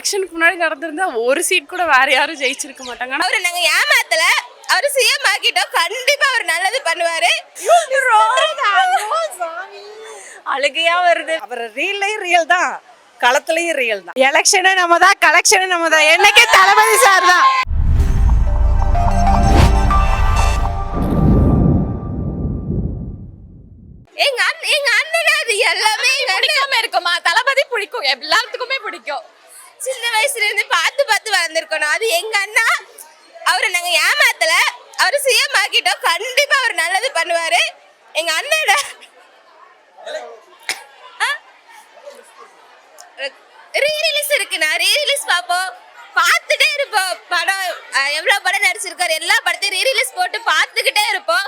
எலெக்ஷனுக்கு முன்னாடி நடந்திருந்தா ஒரு சீட் கூட வேற யாரும் ஜெயிச்சிருக்க மாட்டாங்க. ஆனா அவரை நாங்க ஏமாத்தல, அவர் சிஎம் ஆக்கிட்டோம். கண்டிப்பா அவர் நல்லது பண்ணுவாரு. அழுகையா வருது. அவர் ரியல் தான், களத்துலயும் ரியல் தான். எலெக்ஷனும் நம்ம தான், கலெக்ஷனும் நம்ம தான். என்னைக்கே தளபதி சார் தான். எங்க அண்ணன் அது எல்லாமே பிடிக்காம இருக்குமா? தளபதி பிடிக்கும், எல்லாத்துக்குமே பிடிக்கும். சின்ன வயசுல இருந்து பார்த்து பார்த்து வளர்ந்துருக்கணும். அது எங்க அண்ணா. அவரை நாங்க ஏமாத்தல, அவர் சிஎம் ஆக்கிட்டோம். கண்டிப்பா அவர் நல்லது பண்ணுவாரு. எங்க அண்ணோட ரீரிலீஸ் இருக்குண்ணா, ரீரிலீஸ் பார்ப்போம், பார்த்துட்டே இருப்போம். படம் எவ்வளவு படம் நடிச்சிருக்காரு, எல்லா படத்தையும் ரீரிலீஸ் போட்டு பார்த்துக்கிட்டே இருப்போம்.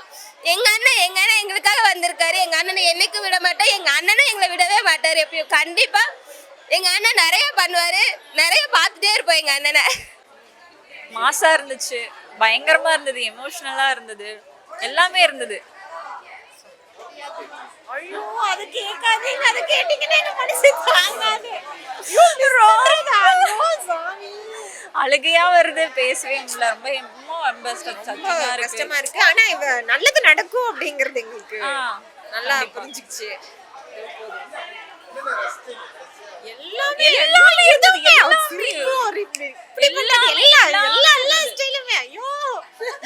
எங்க அண்ணன் எங்களுக்காக வந்திருக்காரு. எங்க அண்ணனை என்னைக்கும் விட மாட்டோம், எங்க அண்ணனும் எங்களை விடவே மாட்டாரு எப்பயும். கண்டிப்பா எங்க அண்ணன் நிறைய பண்ணுவாரு, நிறைய பார்த்துட்டே இருப்போம் எங்க அண்ணனை. மாசா இருந்துச்சு, பயங்கரமா இருந்தது, எமோஷனலா இருந்தது, எல்லாமே இருந்தது. ஐயோ, அது கேட்காதீங்க, அது கேட்டீங்கன்னா என்ன மனசு தாங்காது. அழுகையா வருது, பேசவே முடியல. ரொம்ப கஷ்டமா இருக்கு. ஆனா இவ நல்லது நடக்கும் அப்படிங்கிறது எங்களுக்கு நல்லா புரிஞ்சுக்கிச்சு.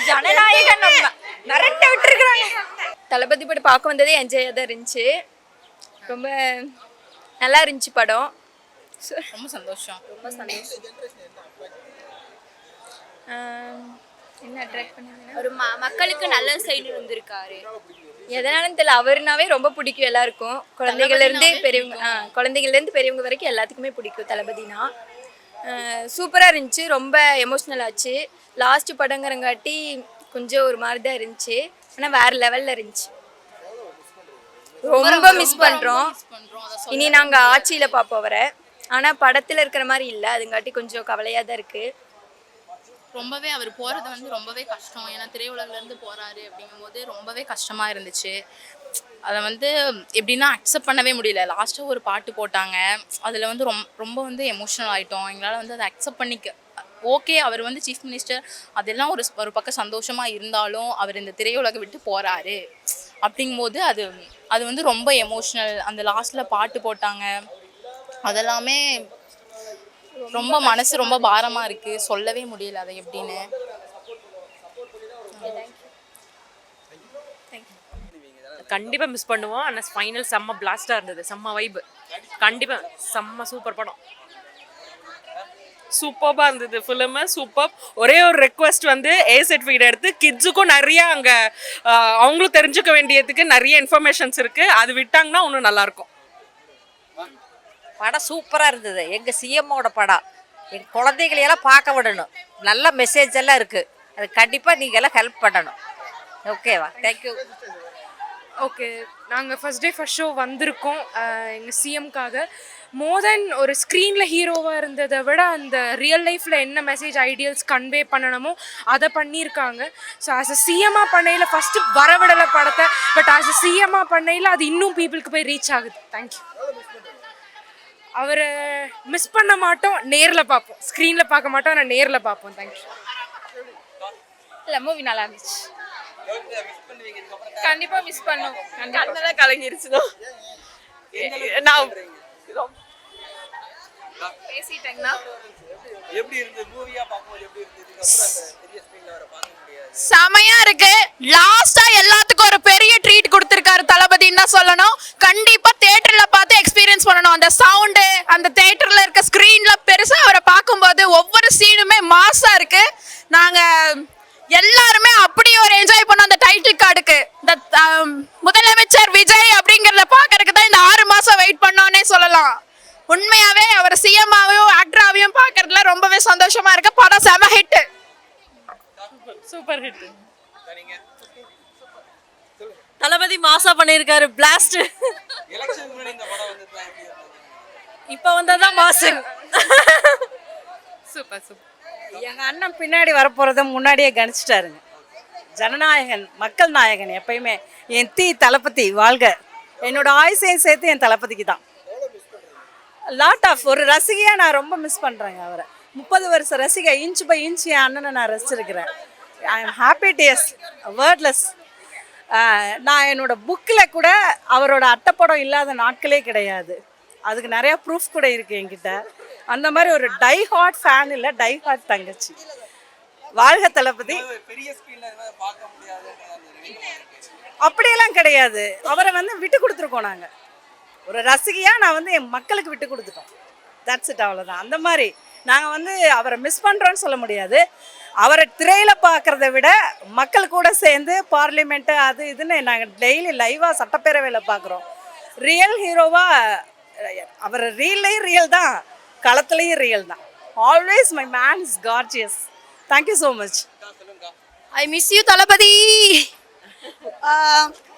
ஜனநாயகன் மிரட்ட விட்டுருக்காங்க. தளபதி படம் பார்க்க வந்ததே என்ஜாயாக தான் இருந்துச்சு. ரொம்ப நல்லா இருந்துச்சு படம். ரொம்ப சந்தோஷம். என்ன அட்ராக்ட் பண்ணாங்க, ஒரு மக்களுக்கு நல்ல சைடு வந்திருக்காரு. எதனாலும் தெரியல, அவருனாவே ரொம்ப பிடிக்கும் எல்லாருக்கும். குழந்தைகள்லேருந்து பெரியவங்க வரைக்கும் எல்லாத்துக்குமே பிடிக்கும் தளபதினா. சூப்பராக இருந்துச்சு, ரொம்ப எமோஷ்னல் ஆச்சு. லாஸ்ட்டு படங்கிறங்காட்டி கொஞ்சம் ஒரு மாதிரி தான் இருந்துச்சு. ஆனால் வேறு லெவலில் இருந்துச்சு. ரொம்ப மிஸ் பண்ணுறோம். இனி நாங்கள் ஆட்சியில் பார்ப்போம் வர. ஆனால் படத்தில் இருக்கிற மாதிரி இல்லை, அதுங்காட்டி கொஞ்சம் கவலையாக தான் இருக்குது. ரொம்பவே அவர் போகிறது வந்து ரொம்பவே கஷ்டம். ஏன்னா திரையுலகிலேருந்து போகிறாரு அப்படிங்கும்போது ரொம்பவே கஷ்டமாக இருந்துச்சு. அதை வந்து எப்படின்னா அக்செப்ட் பண்ணவே முடியல. லாஸ்ட்டாக ஒரு பாட்டு போட்டாங்க, அதில் வந்து ரொம்ப வந்து எமோஷனல் ஆகிட்டோம். எங்களால் வந்து அதை அக்செப்ட் பண்ணிக்க ஓகே. அவர் வந்து சீஃப் மினிஸ்டர், அதெல்லாம் ஒரு பக்கம் சந்தோஷமாக இருந்தாலும் அவர் இந்த திரையுலகை விட்டு போகிறாரு அப்படிங்கும்போது அது வந்து ரொம்ப எமோஷ்னல். அந்த லாஸ்ட்டில் பாட்டு போட்டாங்க, அதெல்லாமே ரொம்ப மனசு ரொம்ப பாரமாக இருக்குது. சொல்லவே முடியல அதை எப்படின்னு. கண்டிப்பாக மிஸ் பண்ணுவோம். ஆனால் ஃபைனல் செம்ம பிளாஸ்டாக இருந்தது, செம்ம வைப்பு. கண்டிப்பாக செம்ம சூப்பர் படம், சூப்பராக இருந்தது ஃபிலிமு, சூப்பர். ஒரே ஒரு ரெக்வஸ்ட் வந்து ஏசெட் ஃபீட் எடுத்து கிட்ஸுக்கும் நிறைய அங்கே அவங்களும் தெரிஞ்சுக்க வேண்டியதுக்கு நிறைய இன்ஃபர்மேஷன்ஸ் இருக்குது, அது விட்டாங்கன்னா இன்னும் நல்லாயிருக்கும். படம் சூப்பராக இருந்தது. எங்கள் சிஎம்மோட படம். எங்கள் குழந்தைகளையெல்லாம் பார்க்க விடணும். நல்ல மெசேஜ் எல்லாம் இருக்குது. அது கண்டிப்பாக நீங்கள் எல்லாம் ஹெல்ப் பண்ணணும். ஓகேவா? தேங்க்யூ. ஓகே, நாங்கள் ஃபர்ஸ்ட் டே ஃபர்ஸ்ட் ஷோ வந்திருக்கோம் எங்கள் சிஎம்காக. மோர் தென் ஒரு ஸ்க்ரீனில் ஹீரோவாக இருந்ததை விட அந்த ரியல் லைஃப்பில் என்ன மெசேஜ் ஐடியல்ஸ் கன்வே பண்ணணுமோ அதை பண்ணியிருக்காங்க. ஸோ ஆஸ் அ சிஎம்மாக பண்ணையில் ஃபஸ்ட்டு வரவிடலை படத்தை, பட் ஆஸ் அ சிஎம்மாக பண்ணையில் அது இன்னும் பீப்புளுக்கு போய் ரீச் ஆகுது. தேங்க்யூ. அவரை மிஸ் பண்ண மாட்டோம், நேரில் பார்ப்போம். ஸ்க்ரீனில் பார்க்க மாட்டோம், ஆனால் நேரில் பார்ப்போம். தேங்க்யூ. இல்லை, மூவி நல்லா இருந்துச்சு. கண்டிப்பாக மிஸ் பண்ணோம். கண்ணெல்லாம் கலங்கிருச்சுதான். நான் பேசிட்டேங்கண்ணா. செமையா இருக்கு. லாஸ்டா எல்லாத்துக்கும் ஒரு பெரிய ட்ரீட் கொடுத்திருக்காரு தளபதின்னு தான் சொல்லணும். கண்டிப்பா தியேட்டர்ல பார்த்து எக்ஸ்பீரியன்ஸ் பண்ணணும். அந்த சவுண்டு, அந்த தியேட்டர்ல இருக்க ஸ்கிரீன்ல பெருசா அவரை பார்க்கும்போது ஒவ்வொரு சீனுமே மாசா இருக்கு. நாங்க எல்லாருமே அப்படி ஒரு என்ஜாய் பண்ணோம் அந்த டைட்டில் கார்டுக்கு. இந்த முதலமைச்சர் விஜய் அப்படிங்கறத பாக்குறதுக்கு தான் இந்த 6 மாசம் வெயிட் பண்ணோன்னே சொல்லலாம். உண்மையாவே அவர் சிஎம்மாவையும் ஆக்டராவையும் பாக்குறதுல ரொம்பவே சந்தோஷமா இருக்கு. படம் செம ஹிட், சூப்பர் ஹிட். தளபதி மாசா பண்ணியிருக்காரு, பிளாஸ்ட். இப்போ வந்ததான் மாசு. Super super. எங்கள் அண்ணன் பின்னாடி வரப்போகிறத முன்னாடியே கணிச்சிட்டாருங்க. ஜனநாயகன், மக்கள் நாயகன். எப்பயுமே என் தளபதி வாழ்க. என்னோட ஆயுசையும் சேர்த்து என் தளபதிக்கு தான். லாட் ஆஃப் ஒரு ரசிகையாக நான் ரொம்ப மிஸ் பண்ணுறேங்க அவரை. 30 வருஷ ரசிகை, இன்ச் பை இன்ச் என் அண்ணனை நான் ரசிச்சிருக்கிறேன். I am happy days, wordless. நான் என்னோட புக்கில் கூட அவரோட அட்டைப்படம் இல்லாத நாட்களே கிடையாது. அதுக்கு நிறையா ப்ரூஃப் கூட இருக்குது என்கிட்ட. அந்த மாதிரி ஒரு டை ஹார்ட் ஃபேன் இல்லை, டை ஹார்ட் தங்கச்சி. வாழ்க தளபதி. அப்படியெல்லாம் கிடையாது. அவரை வந்து விட்டு கொடுத்துருக்கோம் நாங்கள். ஒரு ரசிகையாக நான் வந்து என் மக்களுக்கு விட்டு கொடுத்துட்டோம். தட்ஸ் இட், அவ்வளோதான். அந்த மாதிரி நாங்கள் வந்து அவரை மிஸ் பண்ணுறோன்னு சொல்ல முடியாது. அவரை திரையில் பார்க்குறத விட மக்கள் கூட சேர்ந்து பார்லிமெண்ட்டு அது இதுன்னு நாங்கள் டெய்லி லைவாக சட்டப்பேரவையில் பார்க்குறோம். ரியல் ஹீரோவாக அவர் ரியல்லையும் ரியல் தான், களத்துலேயும் ரியல் தான். Always my man is gorgeous. Thank you so much. I miss you Thalapathy.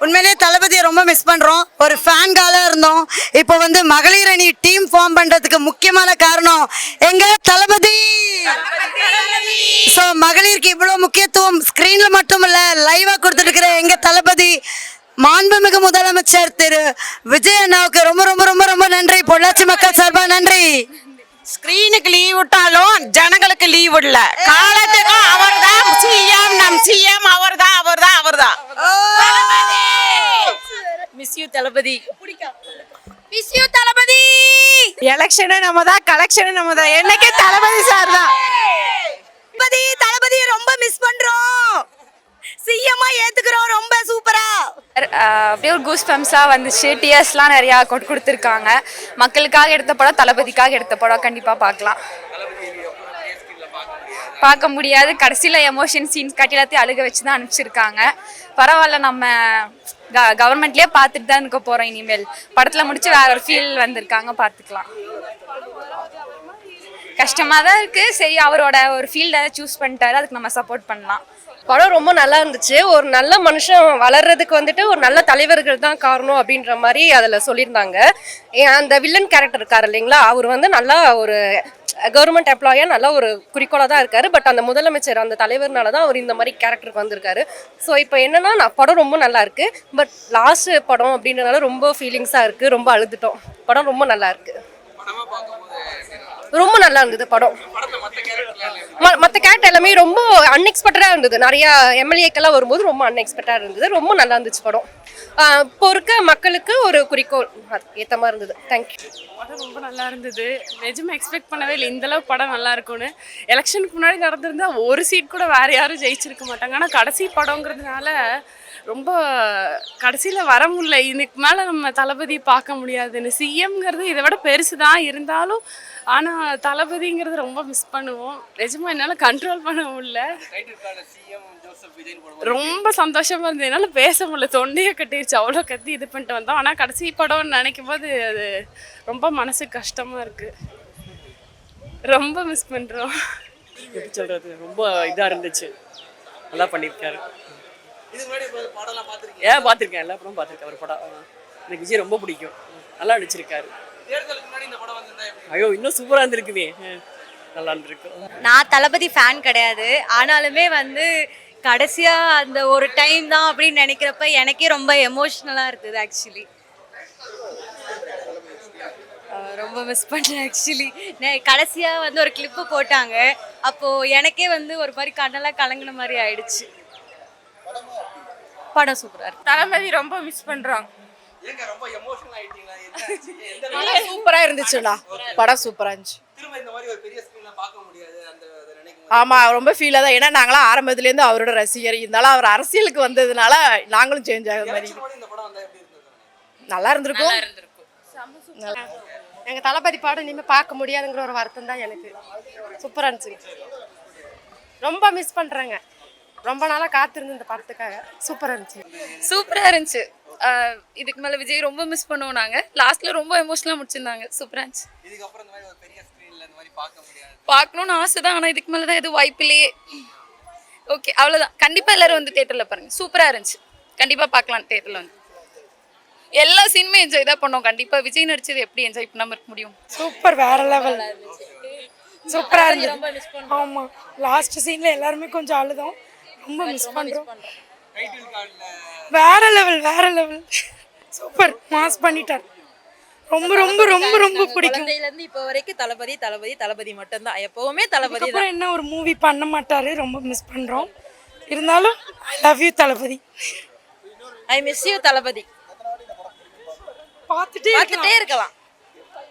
உண்மையிலே தளபதியை ரொம்ப மிஸ் பண்றோம். ஒரு ஃபேன் கால இருந்தோம். இப்போ வந்து மகளிர் அணி டீம் ஃபார்ம் பண்றதுக்கு முக்கியமான காரணம் எங்க தளபதி. ஸோ மகளிருக்கு இவ்வளோ முக்கியத்துவம் ஸ்க்ரீன்ல மட்டும் இல்ல லைவா கொடுத்துட்டு இருக்கிற எங்க தளபதி மாண்புமிகு முதலமைச்சர் திரு விஜய் அண்ணாவுக்கு ரொம்ப ரொம்ப ரொம்ப ரொம்ப நன்றி. பொள்ளாச்சி மக்கள் சார்பா நன்றி. ஸ்க்ரீனுக்கு லீவ் விட்டாலும் ஜனங்களுக்கு லீவ் விடல. காலத்துக்கும் அவர் தான் சிஎம், நம் சிஎம் அவர் தான், அவர் தான், அவர் தான். Miss you Thalapathy. Miss you Thalapathy. எலெக்ஷனும் நம்ம தான், கலெக்ஷனும் நம்ம தான். என்னைக்கே தளபதி சார் தான். தளபதியை ரொம்ப மிஸ் பண்றோம். சிஎம்மா ஏத்துக்கிறோம். ரொம்ப சூப்பரா அப்படியே ஒரு கூஸ் பம்ஸாக வந்துச்சு. டிஎஸ்லாம் நிறையா கொடுத்துருக்காங்க. மக்களுக்காக எடுத்த படம், தளபதிக்காக எடுத்த படம். கண்டிப்பாக பார்க்கலாம். பார்க்க முடியாது. கடைசியில் எமோஷன் சீன்ஸ் கட்டி எல்லாத்தையும் அழுக வச்சு தான் அனுப்பிச்சிருக்காங்க. பரவாயில்ல, நம்ம கவர்மெண்ட்லேயே பார்த்துட்டு தான் இருக்க போகிறோம். இனிமேல் படத்தில் முடிச்சு வேற ஒரு ஃபீல் வந்திருக்காங்க, பார்த்துக்கலாம். கஷ்டமாக தான் இருக்குது. சரி, அவரோட ஒரு ஃபீல்டை சூஸ் பண்ணிட்டாரு, அதுக்கு நம்ம சப்போர்ட் பண்ணலாம். படம் ரொம்ப நல்லா இருந்துச்சு. ஒரு நல்ல மனுஷன் வளர்றதுக்கு வந்துட்டு ஒரு நல்ல தலைவர்கள் தான் காரணம் அப்படின்ற மாதிரி அதில் சொல்லியிருந்தாங்க. அந்த வில்லன் கேரக்டர் இருக்காரு இல்லைங்களா, அவர் வந்து நல்லா ஒரு கவர்மெண்ட் எம்ப்ளாயாக நல்ல ஒரு குறிக்கோளாக தான் இருக்காரு. பட் அந்த முதலமைச்சர், அந்த தலைவர்னால தான் அவர் இந்த மாதிரி கேரக்டருக்கு வந்திருக்காரு. ஸோ இப்போ என்னன்னா, படம் ரொம்ப நல்லா இருக்கு. பட் லாஸ்ட் படம் அப்படின்றனால ரொம்ப ஃபீலிங்ஸாக இருக்கு. ரொம்ப அழுதுட்டோம். படம் ரொம்ப நல்லா இருக்கு. ரொம்ப நல்லா இருந்தது படம். மற்ற கேரக்டர் எல்லாமே ரொம்ப அன்எக்ஸ்பெக்டடாக இருந்தது. நிறையா எம்எல்ஏக்கெல்லாம் வரும்போது ரொம்ப அன்எக்ஸ்பெக்டடாக இருந்தது. ரொம்ப நல்லா இருந்துச்சு படம். இப்போ இருக்க மக்களுக்கு ஒரு குறிக்கோள் ஏற்ற மாதிரி இருந்தது. தேங்க்யூ. படம் ரொம்ப நல்லா இருந்தது. நிஜமாக எக்ஸ்பெக்ட் பண்ணவே இல்லை இந்தளவுக்கு படம் நல்லா இருக்கும்னு. எலெக்ஷனுக்கு முன்னாடி நடந்திருந்தா ஒரு சீட் கூட வேறு யாரும் ஜெயிச்சிருக்க மாட்டாங்க. ஆனால் கடைசி படங்கிறதுனால ரொம்ப கடைசியில் வர முடியல. இதுக்கு மேலே நம்ம தளபதி பார்க்க முடியாதுன்னு. சிஎம்ங்கிறது இதை விட பெருசு தான் இருந்தாலும், ஆனால் தளபதிங்கிறது ரொம்ப மிஸ் பண்ணுவோம். நிஜமாக என்னால் கண்ட்ரோல் பண்ண முடியல. ரொம்ப சந்தோஷமாக இருந்தது. என்னால் பேச முடியல, தொண்டையை கட்டிடுச்சு. அவ்வளோ கத்தி இது பண்ணிட்டு வந்தோம். ஆனால் கடைசி படம்னு நினைக்கும் போது அது ரொம்ப மனசுக்கு கஷ்டமாக இருக்குது. ரொம்ப மிஸ் பண்ணுறோம். எப்படி சொல்கிறது, ரொம்ப இதாக இருந்துச்சு. நல்லா பண்ணியிருக்காரு. பார்த்துருக்கேன், எல்லா படமும் பார்த்துருக்கேன். அவர் படம் எனக்கு விஜய் ரொம்ப பிடிக்கும். நல்லா நடிச்சிருக்காரு. ஐயோ, இன்னும் சூப்பராக இருந்திருக்குமே. நல்லா இருந்திருக்கும். நான் தளபதி ஃபேன் கிடையாது. ஆனாலுமே வந்து கடைசியாக அந்த ஒரு டைம் தான் அப்படின்னு நினைக்கிறப்ப எனக்கே ரொம்ப எமோஷ்னலாக இருக்குது. ஆக்சுவலி ரொம்ப மிஸ் பண்ணுறேன். ஆக்சுவலி கடைசியாக வந்து ஒரு கிளிப்பு போட்டாங்க. அப்போது எனக்கே வந்து ஒரு மாதிரி கண்ணெல்லாம் கலங்கின மாதிரி ஆயிடுச்சு. படம் சூப்பராக இருக்கு. தளபதி ரொம்ப மிஸ் பண்ணுறோம். சூப்பராக இருந்துச்சுண்ணா. படம் சூப்பராக இருந்துச்சு. ஆமாம், ரொம்ப ஃபீலாக தான். ஏன்னா நாங்களாம் ஆரம்பத்துலேருந்து அவரோட ரசிகர். இருந்தாலும் அவர் அரசியலுக்கு வந்ததுனால நாங்களும் சேஞ்ச் ஆகிற மாதிரி நல்லா இருந்திருக்கும். எங்கள் தளபதி படம் இனிமேல் பார்க்க முடியாதுங்கிற ஒரு வருத்தம் தான் எனக்கு. சூப்பராக இருந்துச்சு. ரொம்ப மிஸ் பண்ணுறேங்க. ரொம்ப நாளாக காத்திருந்து இந்த படத்துக்காக. சூப்பராக இருந்துச்சு. சூப்பராக இருந்துச்சு. இதுக்கு மேலே விஜய் ரொம்ப மிஸ் பண்ணுவோம். நாங்கள் லாஸ்ட்டில் ரொம்ப எமோஷனலாக முடிச்சிருந்தாங்க. சூப்பராக இருந்துச்சு. பார்க்கணுன்னு ஆசை தான். ஆனால் இதுக்கு மேலே தான் எதுவும் வாய்ப்பில்லையே. ஓகே, அவ்வளோதான். கண்டிப்பாக எல்லோரும் வந்து தேட்டரில் பாருங்கள். சூப்பராக இருந்துச்சு. கண்டிப்பாக பார்க்கலாம் தேட்டரில் வந்து. எல்லா சீனுமே என்ஜாய் தான் பண்ணோம். கண்டிப்பாக விஜய் நடிச்சது எப்படி என்ஜாய் பண்ணாமல் இருக்க முடியும்? சூப்பர், வேற லெவல். சூப்பராக இருந்துச்சு. ஆமாம், லாஸ்ட் சீனில் எல்லாருமே கொஞ்சம் அழுதோம். ரொம்ப மிஸ் பண்ணுறோம். வேற லெவல், வேற லெவல். சூப்பர், மாஸ் பண்ணிட்டார். ரொம்ப ரொம்ப ரொம்ப ரொம்ப பிடிக்கும். குழந்தையிலேருந்து இப்போ வரைக்கும் தளபதி தளபதி தளபதி மட்டும்தான், எப்பவுமே தளபதி தான். அப்புறம் என்ன ஒரு மூவி பண்ண மாட்டாரு, ரொம்ப மிஸ் பண்றோம். இருந்தாலும் I love you Thalapathy. I miss you Thalapathy. பார்த்துட்டே இருக்கலாம்.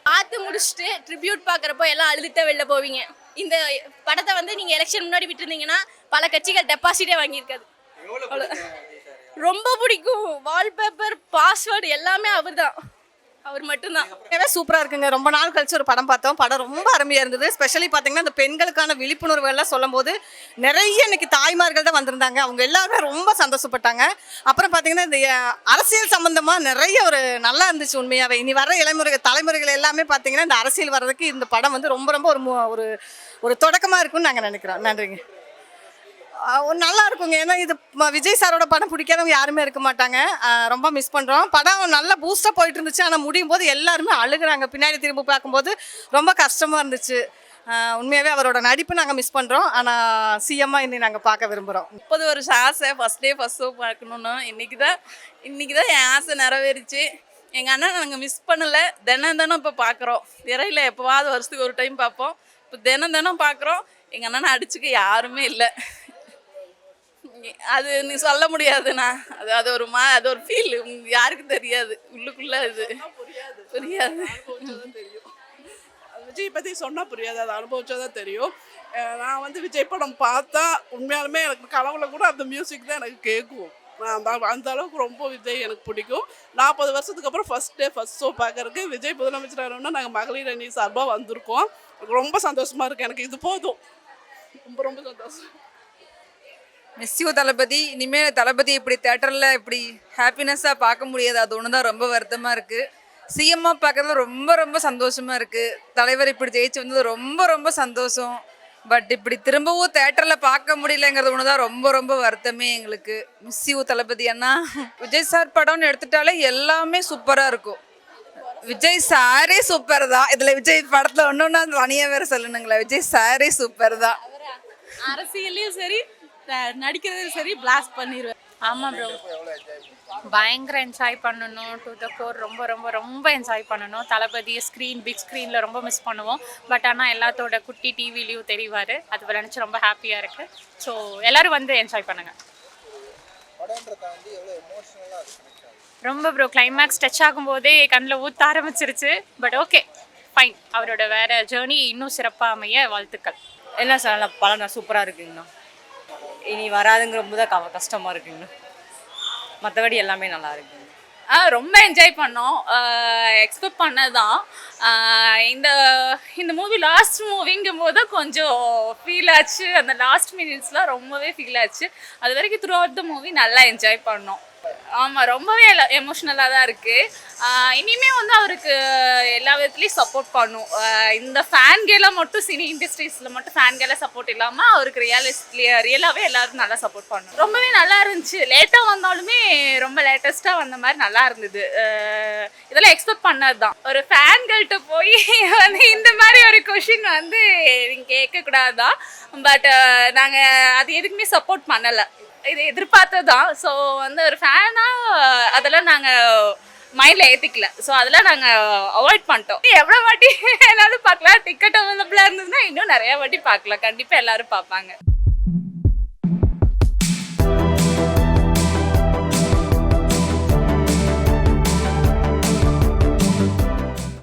பார்த்து முடிச்சுட்டு ட்ரிபியூட் பார்க்குறப்போ எல்லாம் அழுதுட்டே வெளில போவீங்க. இந்த படத்தை வந்து நீங்கள் எலெக்ஷன் முன்னாடி விட்டுருந்தீங்கன்னா பல கட்சிகள் டெபாசிட்டே வாங்கியிருக்காது. ரொம்ப பிடிக்கும். வால்பேப்பர் பாஸ்வேர்டு எல்லாமே அவர் தான், அவர் மட்டும்தான். சூப்பராக இருக்குங்க. ரொம்ப நாள் கழிச்சு ஒரு படம் பார்த்தோம். படம் ரொம்ப அருமையாக இருந்தது. ஸ்பெஷலி பார்த்தீங்கன்னா இந்த பெண்களுக்கான விழிப்புணர்வு எல்லாம் சொல்லும் போது நிறைய இன்னைக்கு தாய்மார்கள் தான் வந்திருந்தாங்க. அவங்க எல்லாருமே ரொம்ப சந்தோஷப்பட்டாங்க. அப்புறம் பார்த்தீங்கன்னா இந்த அரசியல் சம்பந்தமாக நிறைய ஒரு நல்லா இருந்துச்சு. உண்மையாகவே இனி வர தலைமுறைகள் எல்லாமே பார்த்தீங்கன்னா இந்த அரசியல் வர்றதுக்கு இந்த படம் வந்து ரொம்ப ரொம்ப ஒரு ஒரு தொடக்கமாக இருக்கும்னு நாங்கள் நினைக்கிறோம். நன்றிங்க. நல்லா இருக்குங்க. ஏன்னா இது விஜய் சாரோட படம் பிடிக்காதவங்க யாருமே இருக்க மாட்டாங்க. ரொம்ப மிஸ் பண்ணுறோம். படம் நல்லா பூஸ்டாக போயிட்டு இருந்துச்சு. ஆனால் முடியும் போது எல்லாருமே அழுகுறாங்க. பின்னாடி திரும்ப பார்க்கும்போது ரொம்ப கஷ்டமாக இருந்துச்சு. உண்மையாகவே அவரோட நடிப்பு நாங்கள் மிஸ் பண்ணுறோம். ஆனால் சிஎம்மாக இன்னி நாங்கள் பார்க்க விரும்புகிறோம். 30 வருஷம் ஆசை ஃபஸ்ட் டே ஃபஸ்ட் ஷோ பார்க்கணுன்னு. இன்றைக்கி தான் என் ஆசை நிறைவேறிச்சு. எங்கள் அண்ணன் நாங்கள் மிஸ் பண்ணலை. தினம் இப்போ பார்க்குறோம். திரையில் எப்போவாவது வருஷத்துக்கு ஒரு டைம் பார்ப்போம். இப்போ தினம் பார்க்குறோம். எங்கள் அண்ணனை அடிச்சுக்க யாருமே இல்லை. அது நீ சொல்ல முடியாதுண்ணா. அது ஒரு ஃபீல் யாருக்கும் தெரியாது. உள்ளுக்குள்ளே அது புரியாது. தெரியும். விஜய் பற்றி சொன்னால் புரியாது, அதை அனுபவிச்சா தான் தெரியும். நான் வந்து விஜய் படம் பார்த்தா உண்மையாலுமே எனக்கு கனவுல கூட அந்த மியூசிக் தான் எனக்கு கேட்கும். அந்த அளவுக்கு ரொம்ப விஜய் எனக்கு பிடிக்கும். 40 வருஷத்துக்கு அப்புறம் ஃபஸ்ட் டே ஃபஸ்ட் ஷோ பார்க்கறதுக்கு விஜய் முதலமைச்சராகணும்னா நாங்கள் மகளிர் அணி சார்பாக வந்திருக்கோம். ரொம்ப சந்தோஷமாக இருக்குது. எனக்கு இது போதும். ரொம்ப ரொம்ப சந்தோஷம். மிஸ் யூ தளபதி. இனிமேல் தளபதி இப்படி தேட்டரில் இப்படி ஹாப்பினஸ்ஸாக பார்க்க முடியாது. அது ஒன்று தான் ரொம்ப வருத்தமாக இருக்குது. சிஎம்மாக பார்க்குறது ரொம்ப ரொம்ப சந்தோஷமாக இருக்குது. தலைவர் இப்படி ஜெயிச்சு வந்தது ரொம்ப ரொம்ப சந்தோஷம். பட் இப்படி திரும்பவும் தேட்டரில் பார்க்க முடியலங்கிறது ஒன்று தான் ரொம்ப ரொம்ப வருத்தமே எங்களுக்கு. Miss you Thalapathy Anna. Vijay sir படம்னு எடுத்துட்டாலே எல்லாமே சூப்பராக இருக்கும். விஜய் சாரே சூப்பர் தான். இதில் விஜய் படத்தில் ஒன்றுன்னா தனியாக வேறு சொல்லணுங்களா, விஜய் சாரே சூப்பர் தான். அரசியல்லையும் சரி நடிக்கிறதும் சரி பிளாஸ்ட் பண்ணிடுவேன். ஆமாம் ப்ரோ, பயங்கர என்ஜாய் பண்ணணும். டு த கோர் ரொம்ப ரொம்ப ரொம்ப என்ஜாய் பண்ணணும். தளபதி பிக் ஸ்க்ரீனில் ரொம்ப மிஸ் பண்ணுவோம். பட் ஆனால் எல்லாத்தோட குட்டி டிவிலையும் தெரிவார். அது நினச்சி ரொம்ப ஹாப்பியாக இருக்குது. ஸோ எல்லோரும் வந்து என்ஜாய் பண்ணுங்கள். ரொம்ப ப்ரோ, கிளைமேக்ஸ் டச் ஆகும்போதே கண்ணில் ஊற்ற ஆரம்பிச்சிருச்சு. But okay, fine. அவரோட வேறு ஜேர்னி இன்னும் சிறப்பாக அமைய வாழ்த்துக்கள். என்ன சார், படம் சூப்பராக இருக்குங்கண்ணா. இனி வராதுங்கிற ரொம்ப தான் கஷ்டமாக இருக்குங்கண்ணா. மற்றபடி எல்லாமே நல்லா இருக்குங்க. ரொம்ப என்ஜாய் பண்ணோம். எக்ஸ்பெக்ட் பண்ணதான். இந்த மூவி லாஸ்ட் மூவிங்கும் போது கொஞ்சம் ஃபீல் ஆச்சு. அந்த லாஸ்ட் மினிட்ஸ்லாம் ரொம்பவே ஃபீல் ஆச்சு. அது வரைக்கும் த்ரூ அவுட் த மூவி நல்லா என்ஜாய் பண்ணோம். ஆமாம், ரொம்பவே எமோஷ்னலாக தான் இருக்குது. இனிமே வந்து அவருக்கு எல்லா விதத்துலேயும் சப்போர்ட் பண்ணும். இந்த ஃபேன் கேலாம் மட்டும் சினி இண்டஸ்ட்ரீஸில் மட்டும் ஃபேன் கேல சப்போர்ட் இல்லாமல் அவருக்கு ரியலாகவே எல்லாரும் நல்லா சப்போர்ட் பண்ணும். ரொம்பவே நல்லா இருந்துச்சு. லேட்டாக வந்தாலுமே ரொம்ப லேட்டஸ்ட்டாக வந்த மாதிரி நல்லா இருந்தது. இதெல்லாம் எக்ஸ்பெக்ட் பண்ணது தான். ஒரு ஃபேன் கேர்ள்கிட்ட போய் வந்து இந்த மாதிரி ஒரு கொஷின் வந்து நீங்கள் கேட்கக்கூடாது தான். பட் நாங்கள் அது எதுக்குமே சப்போர்ட் பண்ணலை. இது எதிர்பார்த்தது தான். ஸோ வந்து ஒரு ஃபேனாக அதெல்லாம் நாங்கள் மைண்டில் ஏற்றிக்கல. ஸோ அதெல்லாம் நாங்கள் அவாய்ட் பண்ணிட்டோம். எவ்வளோ வாட்டி எல்லோரும் பார்க்கலாம். டிக்கெட் அவைலபிளாக இருந்ததுன்னா இன்னும் நிறையா வாட்டி பார்க்கலாம். கண்டிப்பாக எல்லோரும் பார்ப்பாங்க.